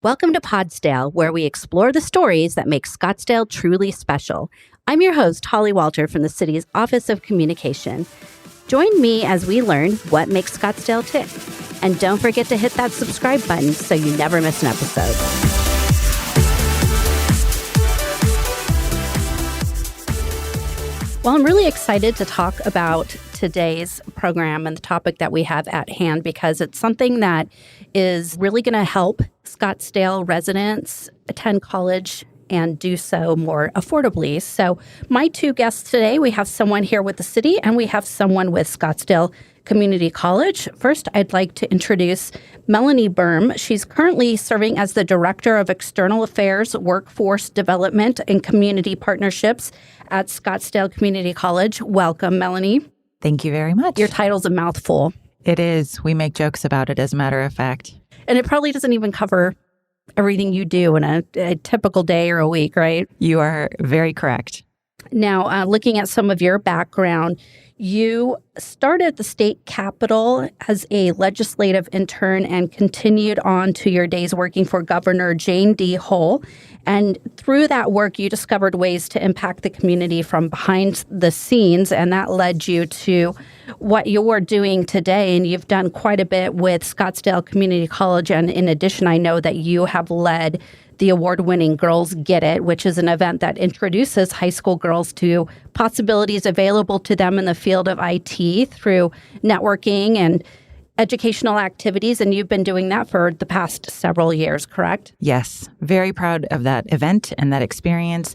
Welcome to Podsdale, where we explore the stories that make Scottsdale truly special. I'm your host, Holly Walter from the city's Office of Communication. Join me as we learn what makes Scottsdale tick. And don't forget to hit that subscribe button so you never miss an episode. Well, I'm really excited to talk about today's program and the topic that we have at hand because it's something that is really going to help Scottsdale residents attend college and do so more affordably. So my two guests today, we have someone here with the city and we have someone with Scottsdale Community College. First, I'd like to introduce Melanie Burm. She's currently serving as the Director of External Affairs, Workforce Development, and Community Partnerships at Scottsdale Community College. Welcome, Melanie. Thank you very much. Your title's a mouthful. It is. We make jokes about it, as a matter of fact. And it probably doesn't even cover everything you do in a typical day or a week, right? You are very correct. Now, looking at some of your background, you started at the state capitol as a legislative intern and continued on to your days working for Governor Jane D. Hull. And through that work, you discovered ways to impact the community from behind the scenes, and that led you to what you're doing today. And you've done quite a bit with Scottsdale Community College. And in addition, I know that you have led the award-winning Girls Get It, which is an event that introduces high school girls to possibilities available to them in the field of IT through networking and educational activities. And you've been doing that for the past several years, correct? Yes. Very proud of that event and that experience.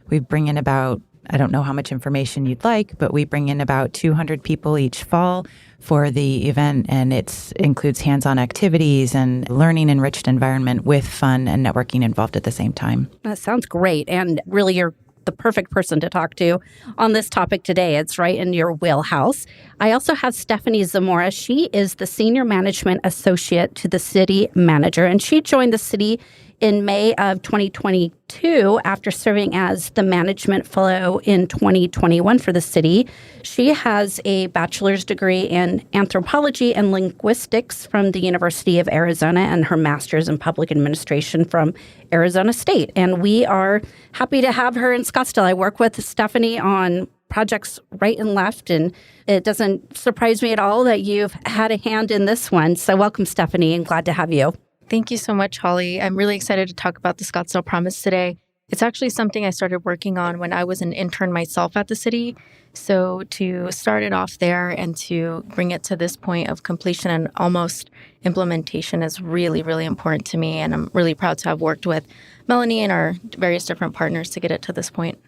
We bring in about, I don't know how much information you'd like, but we bring in about 200 people each fall for the event, and it includes hands-on activities and learning-enriched environment with fun and networking involved at the same time. That sounds great, and really you're the perfect person to talk to on this topic today. It's right in your wheelhouse. I also have Stephanie Zamora. She is the Senior Management Associate to the City Manager, and she joined the city in May of 2022 after serving as the Management Fellow in 2021 for the city. She has a bachelor's degree in anthropology and linguistics from the University of Arizona and her master's in public administration from Arizona State. And we are happy to have her in Scottsdale. I work with Stephanie on projects right and left, and it doesn't surprise me at all that you've had a hand in this one. So welcome, Stephanie, and glad to have you. Thank you so much, Holly. I'm really excited to talk about the Scottsdale Promise today. It's actually something I started working on when I was an intern myself at the city. So to start it off there and to bring it to this point of completion and almost implementation is really, really important to me. And I'm really proud to have worked with Melanie and our various different partners to get it to this point.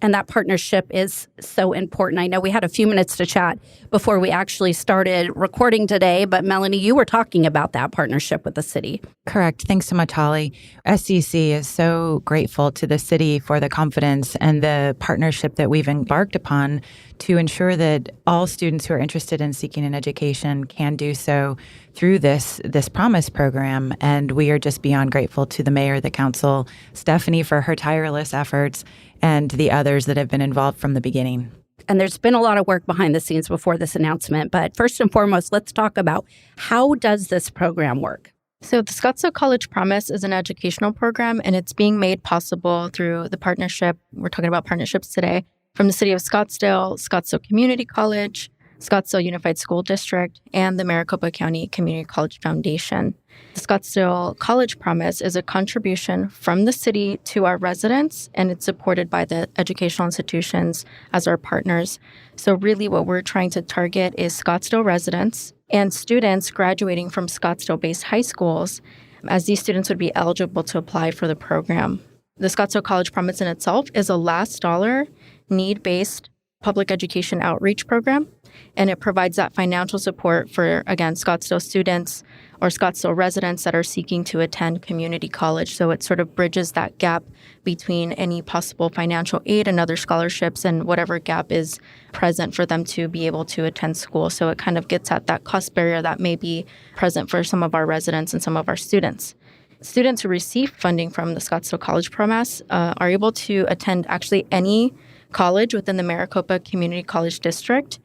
And that partnership is so important. I know we had a few minutes to chat before we actually started recording today, but Melanie, you were talking about that partnership with the city. Correct. Thanks so much, Holly. SCC is so grateful to the city for the confidence and the partnership that we've embarked upon to ensure that all students who are interested in seeking an education can do so through this Promise program. And we are just beyond grateful to the mayor, the council, Stephanie for her tireless efforts, and the others that have been involved from the beginning. And there's been a lot of work behind the scenes before this announcement. But first and foremost, let's talk about how does this program work? So the Scottsdale College Promise is an educational program, and it's being made possible through the partnership. We're talking about partnerships today from the City of Scottsdale, Scottsdale Community College, Scottsdale Unified School District, and the Maricopa County Community College Foundation. The Scottsdale College Promise is a contribution from the city to our residents, and it's supported by the educational institutions as our partners. So really what we're trying to target is Scottsdale residents and students graduating from Scottsdale-based high schools, as these students would be eligible to apply for the program. The Scottsdale College Promise in itself is a last dollar, need-based public education outreach program, and it provides that financial support for, again, Scottsdale students or Scottsdale residents that are seeking to attend community college. So it sort of bridges that gap between any possible financial aid and other scholarships and whatever gap is present for them to be able to attend school. So it kind of gets at that cost barrier that may be present for some of our residents and some of our students. Students who receive funding from the Scottsdale College Promise are able to attend actually any college within the Maricopa Community College District.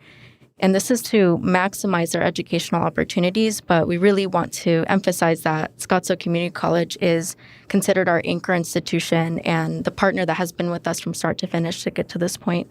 And this is to maximize their educational opportunities, but we really want to emphasize that Scottsdale Community College is considered our anchor institution and the partner that has been with us from start to finish to get to this point.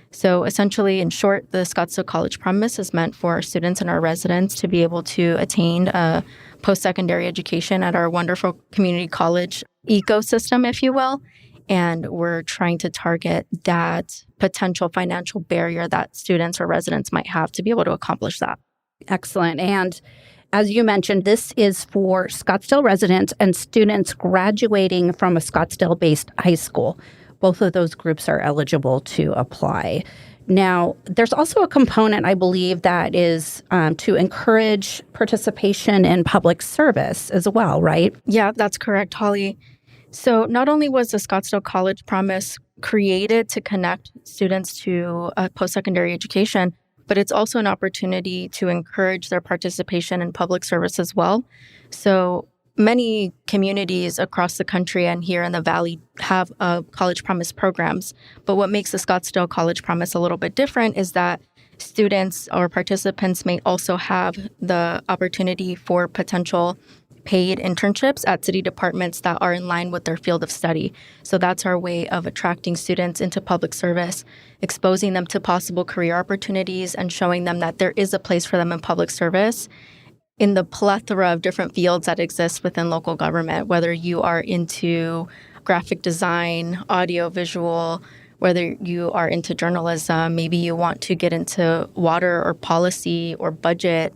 So essentially, in short, the Scottsdale College Promise is meant for our students and our residents to be able to attain a post-secondary education at our wonderful community college ecosystem, if you will. And we're trying to target that potential financial barrier that students or residents might have to be able to accomplish that. Excellent. And as you mentioned, this is for Scottsdale residents and students graduating from a Scottsdale-based high school. Both of those groups are eligible to apply. Now, there's also a component, I believe, that is to encourage participation in public service as well, right? Yeah, that's correct, Holly. So not only was the Scottsdale College Promise created to connect students to post-secondary education, but it's also an opportunity to encourage their participation in public service as well. So many communities across the country and here in the Valley have College Promise programs. But what makes the Scottsdale College Promise a little bit different is that students or participants may also have the opportunity for potential paid internships at city departments that are in line with their field of study. So that's our way of attracting students into public service, exposing them to possible career opportunities, and showing them that there is a place for them in public service in the plethora of different fields that exist within local government, whether you are into graphic design, audio visual, whether you are into journalism, maybe you want to get into water or policy or budget.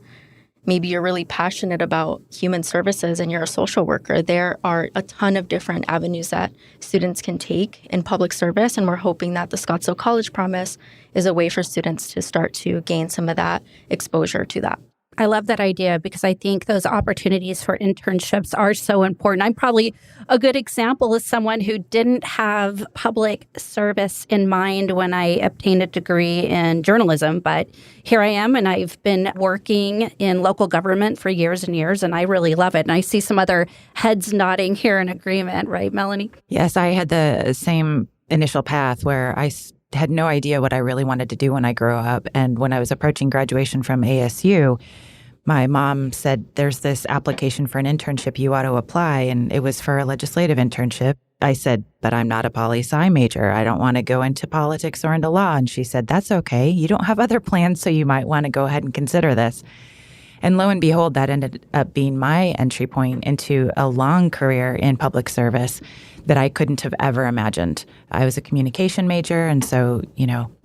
Maybe you're really passionate about human services and you're a social worker. There are a ton of different avenues that students can take in public service, and we're hoping that the Scottsdale College Promise is a way for students to start to gain some of that exposure to that. I love that idea because I think those opportunities for internships are so important. I'm probably a good example of someone who didn't have public service in mind when I obtained a degree in journalism, but here I am, and I've been working in local government for years and years, and I really love it. And I see some other heads nodding here in agreement, right, Melanie? Yes, I had the same initial path where I had no idea what I really wanted to do when I grew up. And when I was approaching graduation from ASU, my mom said, there's this application for an internship, you ought to apply. And it was for a legislative internship. I said, but I'm not a poli-sci major. I don't want to go into politics or into law. And she said, that's okay. You don't have other plans, so you might want to go ahead and consider this. And lo and behold, that ended up being my entry point into a long career in public service that I couldn't have ever imagined. I was a communication major, and so,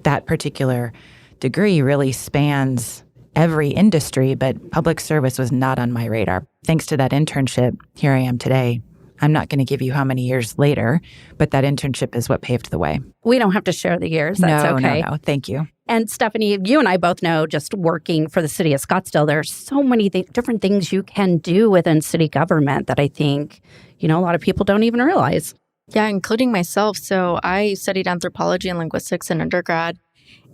that particular degree really spans every industry, but public service was not on my radar. Thanks to that internship, here I am today. I'm not going to give you how many years later, but that internship is what paved the way. We don't have to share the years. That's okay. No. Thank you. And Stephanie, you and I both know, just working for the city of Scottsdale, there are so many different things you can do within city government that I think, a lot of people don't even realize. Yeah, including myself. So I studied anthropology and linguistics in undergrad,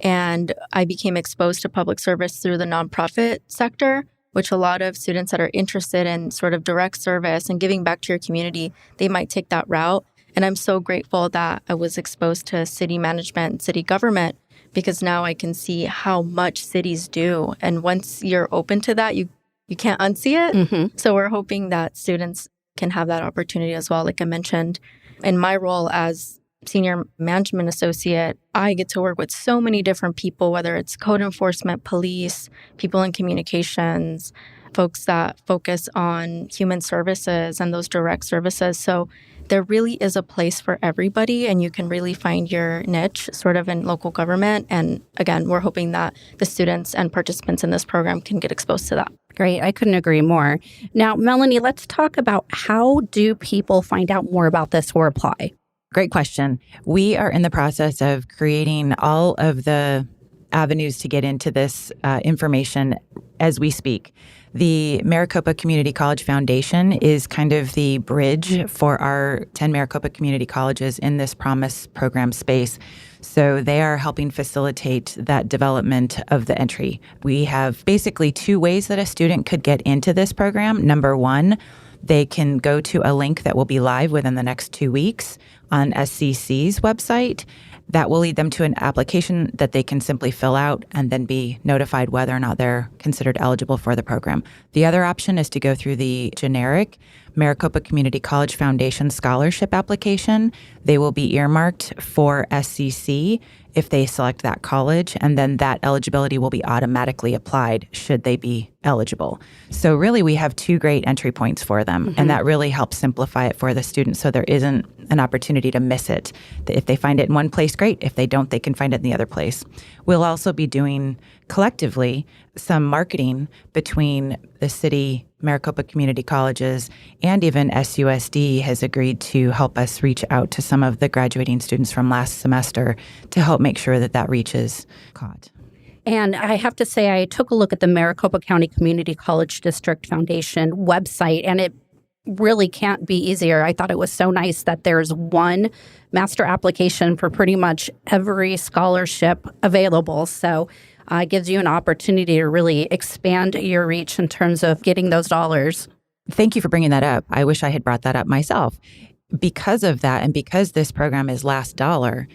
and I became exposed to public service through the nonprofit sector, which a lot of students that are interested in sort of direct service and giving back to your community, they might take that route. And I'm so grateful that I was exposed to city management and city government, because now I can see how much cities do. And once you're open to that, you can't unsee it. Mm-hmm. So we're hoping that students can have that opportunity as well. Like I mentioned, in my role as senior management associate, I get to work with so many different people, whether it's code enforcement, police, people in communications, folks that focus on human services and those direct services. So there really is a place for everybody, and you can really find your niche sort of in local government. And again, we're hoping that the students and participants in this program can get exposed to that. Great. I couldn't agree more. Now, Melanie, let's talk about how do people find out more about this or apply? Great question. We are in the process of creating all of the avenues to get into this information as we speak. The Maricopa Community College Foundation is kind of the bridge for our 10 Maricopa Community Colleges in this Promise program space. So they are helping facilitate that development of the entry. We have basically two ways that a student could get into this program. Number one, they can go to a link that will be live within the next 2 weeks on SCC's website. That will lead them to an application that they can simply fill out and then be notified whether or not they're considered eligible for the program. The other option is to go through the generic Maricopa Community College Foundation scholarship application. They will be earmarked for SCC if they select that college, and then that eligibility will be automatically applied should they be eligible. So really, we have two great entry points for them, and that really helps simplify it for the students so there isn't an opportunity to miss it. If they find it in one place, great. If they don't, they can find it in the other place. We'll also be doing collectively some marketing between the city, Maricopa Community Colleges, and even SUSD has agreed to help us reach out to some of the graduating students from last semester to help make sure that that reach is caught. And I have to say, I took a look at the Maricopa County Community College District Foundation website, and it really can't be easier. I thought it was so nice that there's one master application for pretty much every scholarship available. So it gives you an opportunity to really expand your reach in terms of getting those dollars. Thank you for bringing that up. I wish I had brought that up myself. Because of that, and because this program is last dollar,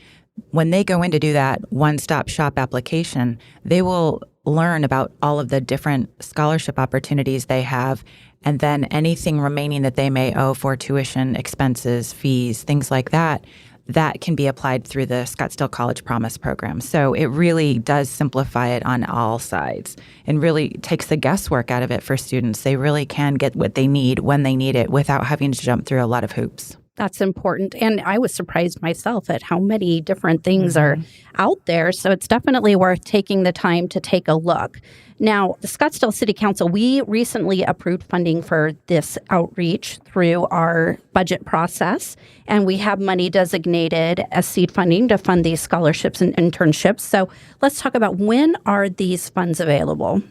when they go in to do that one-stop shop application, they will learn about all of the different scholarship opportunities they have, and then anything remaining that they may owe for tuition, expenses, fees, things like that, that can be applied through the Scottsdale College Promise program. So it really does simplify it on all sides and really takes the guesswork out of it for students. They really can get what they need when they need it without having to jump through a lot of hoops. That's important. And I was surprised myself at how many different things are out there. So it's definitely worth taking the time to take a look. Now, the Scottsdale City Council, we recently approved funding for this outreach through our budget process. And we have money designated as seed funding to fund these scholarships and internships. So let's talk about, when are these funds available?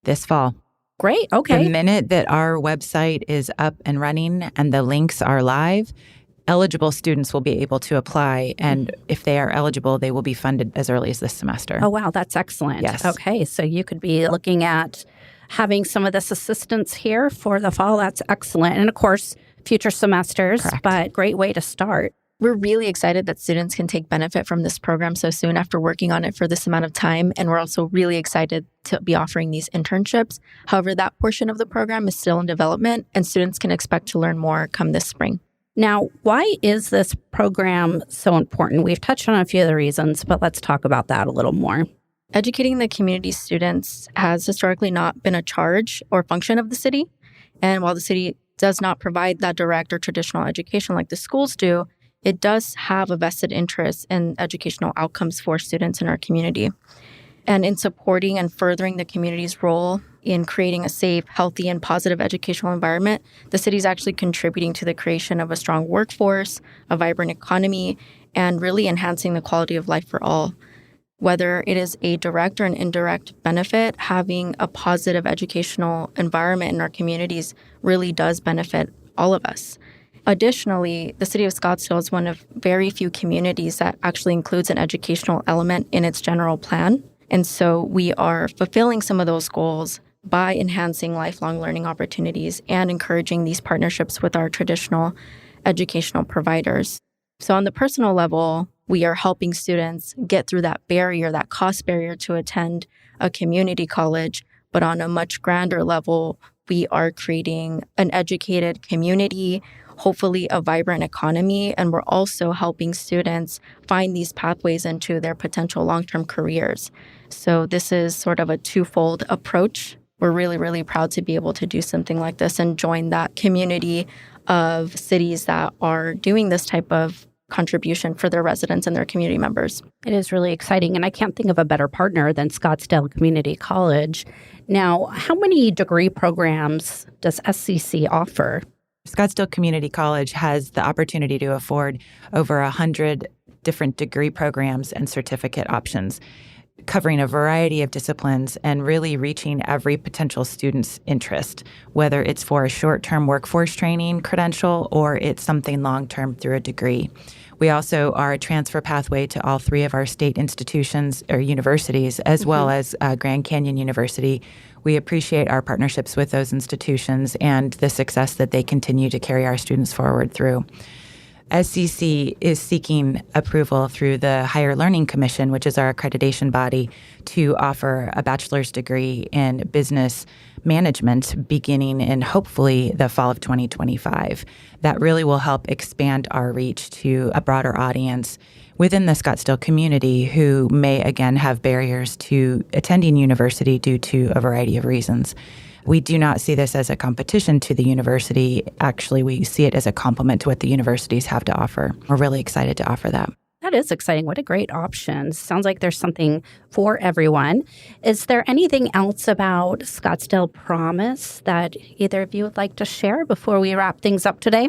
This fall. Great. Okay. The minute that our website is up and running and the links are live, eligible students will be able to apply. And if they are eligible, they will be funded as early as this semester. Oh, wow. That's excellent. Yes. Okay. So you could be looking at having some of this assistance here for the fall. That's excellent. And of course, future semesters, Correct. But great way to start. We're really excited that students can take benefit from this program so soon after working on it for this amount of time. And we're also really excited to be offering these internships. However, that portion of the program is still in development, and students can expect to learn more come this spring. Now, why is this program so important? We've touched on a few of the reasons, but let's talk about that a little more. Educating the community students has historically not been a charge or function of the city. And while the city does not provide that direct or traditional education like the schools do, it does have a vested interest in educational outcomes for students in our community. And in supporting and furthering the community's role in creating a safe, healthy, and positive educational environment, the city is actually contributing to the creation of a strong workforce, a vibrant economy, and really enhancing the quality of life for all. Whether it is a direct or an indirect benefit, having a positive educational environment in our communities really does benefit all of us. Additionally, the City of Scottsdale is one of very few communities that actually includes an educational element in its general plan. And so we are fulfilling some of those goals by enhancing lifelong learning opportunities and encouraging these partnerships with our traditional educational providers. So on the personal level, we are helping students get through that barrier, that cost barrier to attend a community college. But on a much grander level, we are creating an educated community, hopefully a vibrant economy, and we're also helping students find these pathways into their potential long-term careers. So this is sort of a twofold approach. We're really, really proud to be able to do something like this and join that community of cities that are doing this type of contribution for their residents and their community members. It is really exciting, and I can't think of a better partner than Scottsdale Community College. Now, how many degree programs does SCC offer? Scottsdale Community College has the opportunity to afford over 100 different degree programs and certificate options, covering a variety of disciplines and really reaching every potential student's interest, whether it's for a short-term workforce training credential or it's something long-term through a degree. We also are a transfer pathway to all three of our state institutions or universities, as well as Grand Canyon University. We appreciate our partnerships with those institutions and the success that they continue to carry our students forward through. SCC is seeking approval through the Higher Learning Commission, which is our accreditation body, to offer a bachelor's degree in business management beginning in hopefully the fall of 2025. That really will help expand our reach to a broader audience within the Scottsdale community who may, again, have barriers to attending university due to a variety of reasons. We do not see this as a competition to the university. Actually, we see it as a complement to what the universities have to offer. We're really excited to offer that. That is exciting. What a great option. Sounds like there's something for everyone. Is there anything else about Scottsdale Promise that either of you would like to share before we wrap things up today?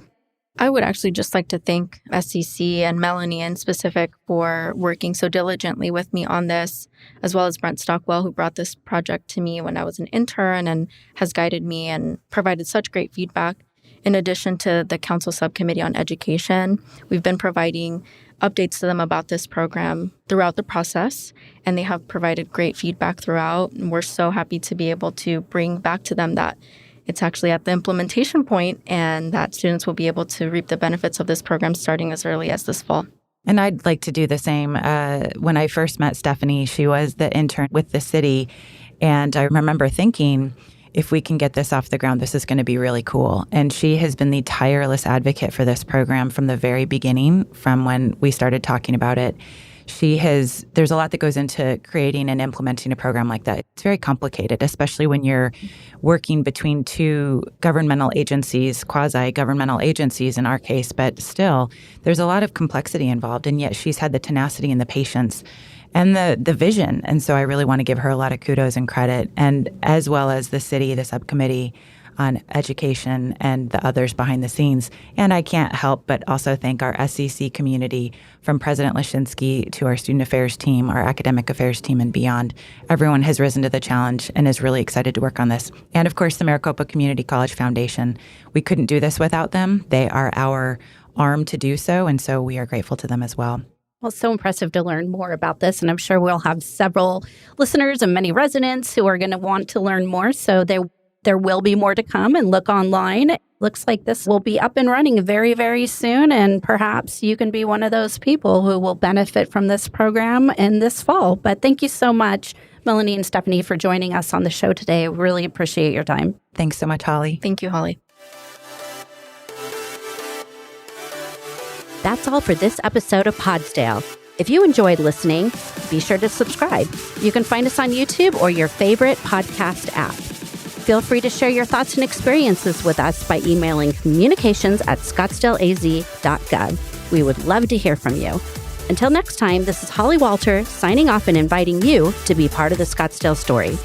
I would actually just like to thank SCC and Melanie in specific for working so diligently with me on this, as well as Brent Stockwell, who brought this project to me when I was an intern and has guided me and provided such great feedback. In addition to the Council Subcommittee on Education, we've been providing updates to them about this program throughout the process, and they have provided great feedback throughout. And we're so happy to be able to bring back to them that it's actually at the implementation point and that students will be able to reap the benefits of this program starting as early as this fall. And I'd like to do the same. When I first met Stephanie, she was the intern with the city. And I remember thinking, if we can get this off the ground, this is going to be really cool. And she has been the tireless advocate for this program from the very beginning, from when we started talking about it. There's a lot that goes into creating and implementing a program like that. It's very complicated, especially when you're working between two governmental agencies, quasi-governmental agencies in our case, but still, there's a lot of complexity involved, and yet she's had the tenacity and the patience and the vision. And so I really want to give her a lot of kudos and credit, and as well as the city, the subcommittee on education and the others behind the scenes. And I can't help but also thank our SCC community, from President Lashinsky to our student affairs team, our academic affairs team, and beyond. Everyone has risen to the challenge and is really excited to work on this. And of course, the Maricopa Community College Foundation. We couldn't do this without them. They are our arm to do so, and so we are grateful to them as well. Well, it's so impressive to learn more about this, and I'm sure we'll have several listeners and many residents who are going to want to learn more, so there will be more to come, and look online. Looks like this will be up and running very, very soon, and perhaps you can be one of those people who will benefit from this program in this fall. But thank you so much, Melanie and Stephanie, for joining us on the show today. Really appreciate your time. Thanks so much, Holly. Thank you, Holly. That's all for this episode of Podsdale. If you enjoyed listening, be sure to subscribe. You can find us on YouTube or your favorite podcast app. Feel free to share your thoughts and experiences with us by emailing communications@scottsdaleaz.gov. We would love to hear from you. Until next time, this is Holly Walter signing off and inviting you to be part of the Scottsdale story.